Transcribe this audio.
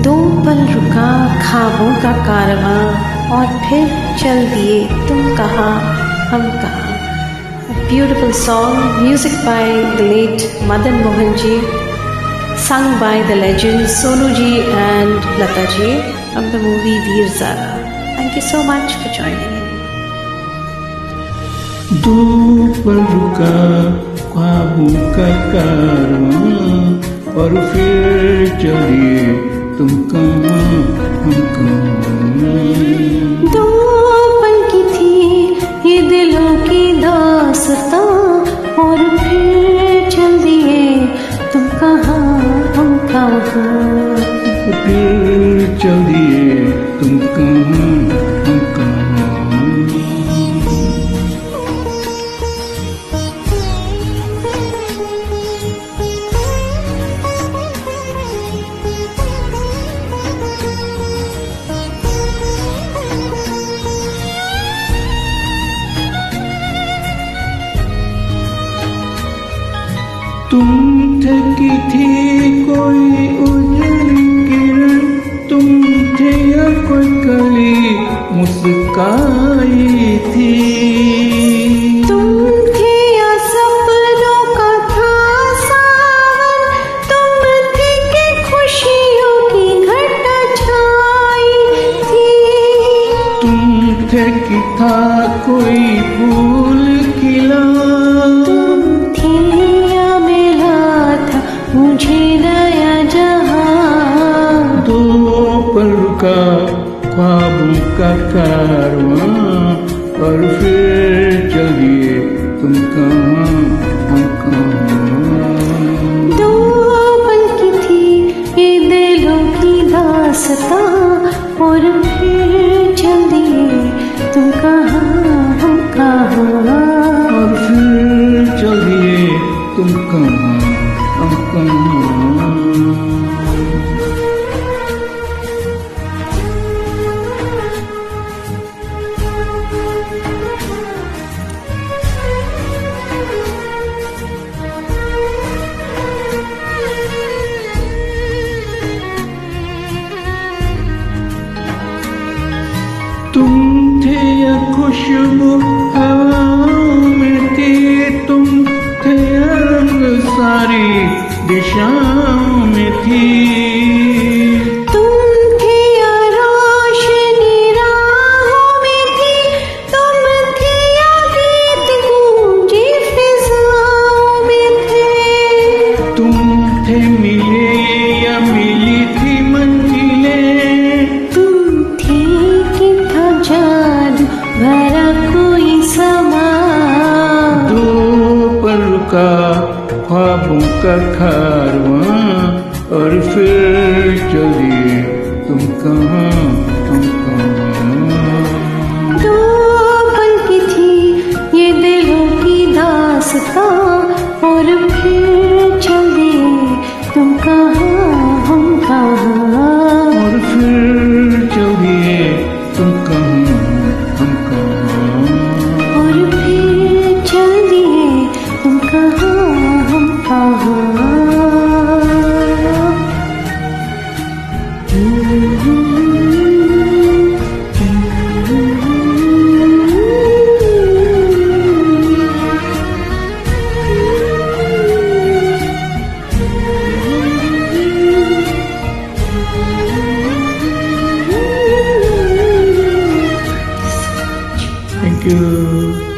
दो पल रुका ख्वाबों का कारवां और फिर चल दिए तुम कहाँ हम कहाँ। Beautiful song, music by the late Madan Mohan ji, sung by the legends Sonu ji and Lata ji from the movie Veer Zara. Thank you so much for joining in. दो पल रुका ख्वाबों का कारवां और फिर चलिए तुम कहाँ हम कहाँ। दो पल की थी ये दिलों की दास्तां और फिर चल दिए तुम कहाँ हम कहाँ। फिर चलिए तुम कहाँ हम कहाँ। तुम थे की थी कोई उजली किरण, तुम थे या कोई कली मुस्काई थी। तुम थे या सपनों का था सावन, तुम थे कि खुशियों की घटा छाई थी। तुम थे कि था कोई फूल खिला, मुझे नया जहां। दो पल का ख्वाबों का कारवां और फिर चलिए तुम कहाँ हम कहाँ। दो पल की थी ये दिलों की दास्तां और फिर चल दिए तुम कहाँ हम कहाँ। और फिर चलिए तुम कहाँ हम कहाँ। तुम थे या खुशबू हवाओं में थी, तुम थे या रंग सारी दिशाओं में थी। तुम थे या रोशनी राहों में थी, तुम थे या गीत गूंजे फिजाओं में थे। तुम थे मिले या मिली थी मंजिलें, तुम थे कि था जादू भरा कोई समा। दो पल का ख्वाबों का कारवां और फिर चलिए तुम कहाँ हम कहाँ। दो पल की थी ये दिलों की दास्तां और फिर चल दिए तुम कहाँ हम कहाँ। और फिर चलिए तुम कहाँ हम कहाँ। और फिर चल दिए तुम कहाँ हम कहाँ। Thank you.